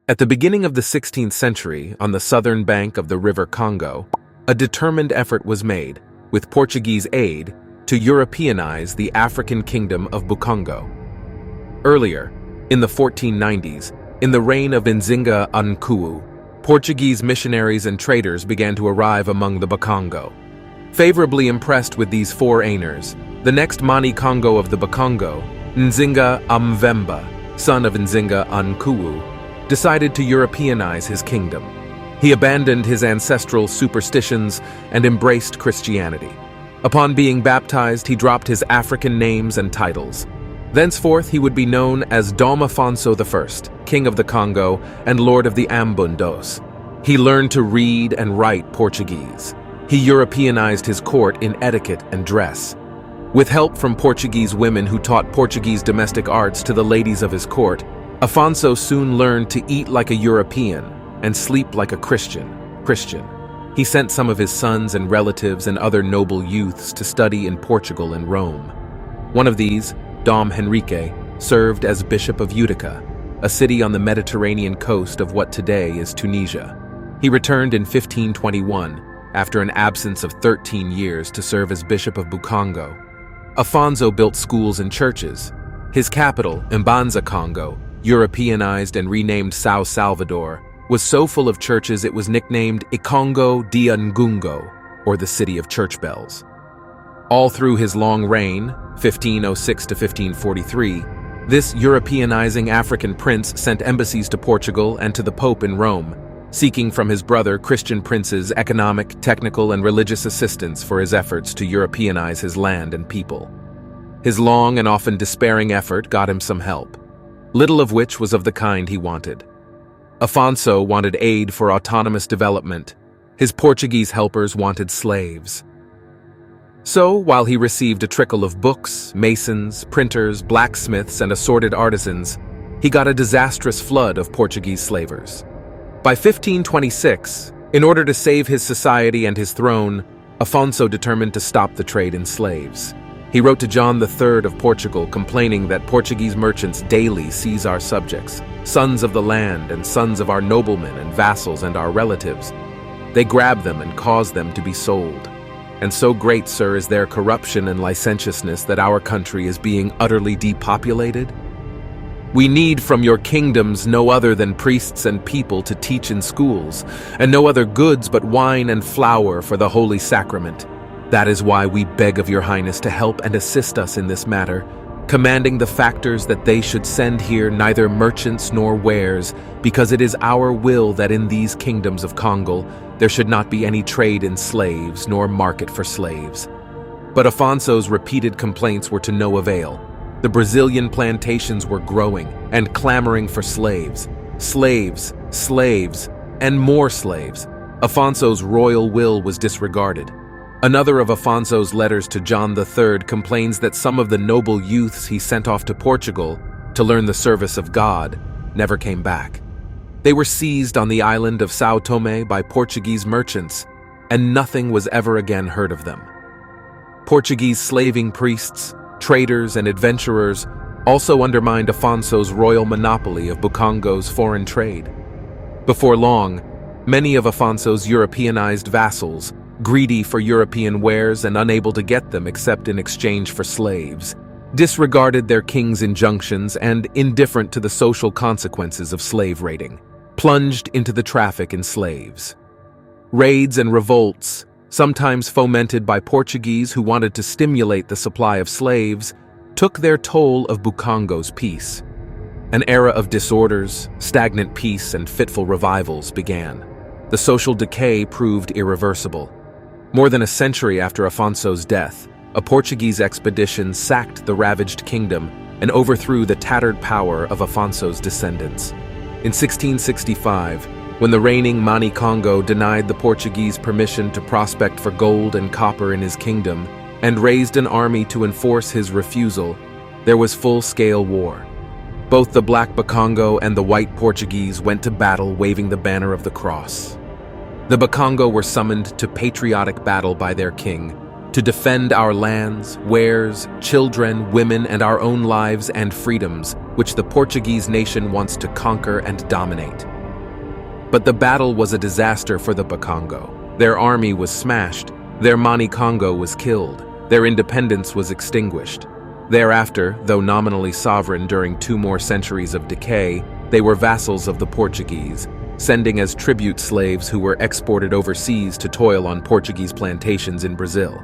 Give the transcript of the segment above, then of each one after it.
At the beginning of the 16th century, on the southern bank of the river Congo, a determined effort was made, with Portuguese aid, to Europeanize the African kingdom of Bukongo. Earlier, in the 1490s, in the reign of Nzinga Nkuwu, Portuguese missionaries and traders began to arrive among the Bukongo. Favorably impressed with these foreigners, the next Mani Congo of the Bukongo, Nzinga Mvemba, son of Nzinga Nkuwu, decided to Europeanize his kingdom. He abandoned his ancestral superstitions and embraced Christianity. Upon being baptized, he dropped his African names and titles. Thenceforth, he would be known as Dom Afonso I, King of the Congo and Lord of the Ambundos. He learned to read and write Portuguese. He Europeanized his court in etiquette and dress. With help from Portuguese women who taught Portuguese domestic arts to the ladies of his court, Afonso soon learned to eat like a European and sleep like a Christian. He sent some of his sons and relatives and other noble youths to study in Portugal and Rome. One of these, Dom Henrique, served as Bishop of Utica, a city on the Mediterranean coast of what today is Tunisia. He returned in 1521, after an absence of 13 years, to serve as Bishop of Bukongo. Afonso built schools and churches. His capital, Mbanza Congo, Europeanized and renamed São Salvador, was so full of churches it was nicknamed Ikongo dia Ngungo, or the City of Church Bells. All through his long reign, 1506 to 1543, this Europeanizing African prince sent embassies to Portugal and to the Pope in Rome, seeking from his brother Christian princes economic, technical, and religious assistance for his efforts to Europeanize his land and people. His long and often despairing effort got him some help, little of which was of the kind he wanted. Afonso wanted aid for autonomous development. His Portuguese helpers wanted slaves. So, while he received a trickle of books, masons, printers, blacksmiths, and assorted artisans, he got a disastrous flood of Portuguese slavers. By 1526, in order to save his society and his throne, Afonso determined to stop the trade in slaves. He wrote to John III of Portugal complaining that Portuguese merchants daily seize our subjects, sons of the land and sons of our noblemen and vassals and our relatives. They grab them and cause them to be sold. And so great, sir, is their corruption and licentiousness that our country is being utterly depopulated. We need from your kingdoms no other than priests and people to teach in schools, and no other goods but wine and flour for the holy sacrament. That is why we beg of your highness to help and assist us in this matter, commanding the factors that they should send here neither merchants nor wares, because it is our will that in these kingdoms of Congo there should not be any trade in slaves nor market for slaves. But Afonso's repeated complaints were to no avail. The Brazilian plantations were growing and clamoring for slaves, and more slaves. Afonso's royal will was disregarded. Another of Afonso's letters to John III complains that some of the noble youths he sent off to Portugal to learn the service of God never came back. They were seized on the island of São Tomé by Portuguese merchants, and nothing was ever again heard of them. Portuguese slaving priests, traders, and adventurers also undermined Afonso's royal monopoly of Bukongo's foreign trade. Before long, many of Afonso's Europeanized vassals, greedy for European wares and unable to get them except in exchange for slaves, disregarded their king's injunctions and, indifferent to the social consequences of slave raiding, plunged into the traffic in slaves. Raids and revolts, sometimes fomented by Portuguese who wanted to stimulate the supply of slaves, took their toll of Bukongo's peace. An era of disorders, stagnant peace, and fitful revivals began. The social decay proved irreversible. More than a century after Afonso's death, a Portuguese expedition sacked the ravaged kingdom and overthrew the tattered power of Afonso's descendants. In 1665, when the reigning Mani Congo denied the Portuguese permission to prospect for gold and copper in his kingdom and raised an army to enforce his refusal, there was full-scale war. Both the Black Bukongo and the White Portuguese went to battle waving the banner of the cross. The Bukongo were summoned to patriotic battle by their king, to defend our lands, wares, children, women, and our own lives and freedoms, which the Portuguese nation wants to conquer and dominate. But the battle was a disaster for the Bukongo. Their army was smashed, their Mani Congo was killed, their independence was extinguished. Thereafter, though nominally sovereign during 2 more centuries of decay, they were vassals of the Portuguese, sending as tribute slaves who were exported overseas to toil on Portuguese plantations in Brazil.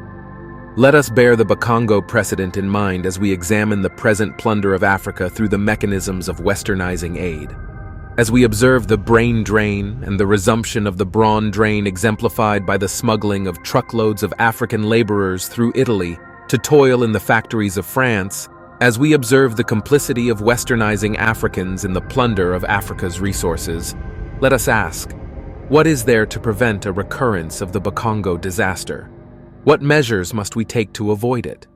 Let us bear the Bukongo precedent in mind as we examine the present plunder of Africa through the mechanisms of westernizing aid. As we observe the brain drain and the resumption of the brawn drain exemplified by the smuggling of truckloads of African laborers through Italy to toil in the factories of France, as we observe the complicity of westernizing Africans in the plunder of Africa's resources, let us ask, what is there to prevent a recurrence of the Bukongo disaster? What measures must we take to avoid it?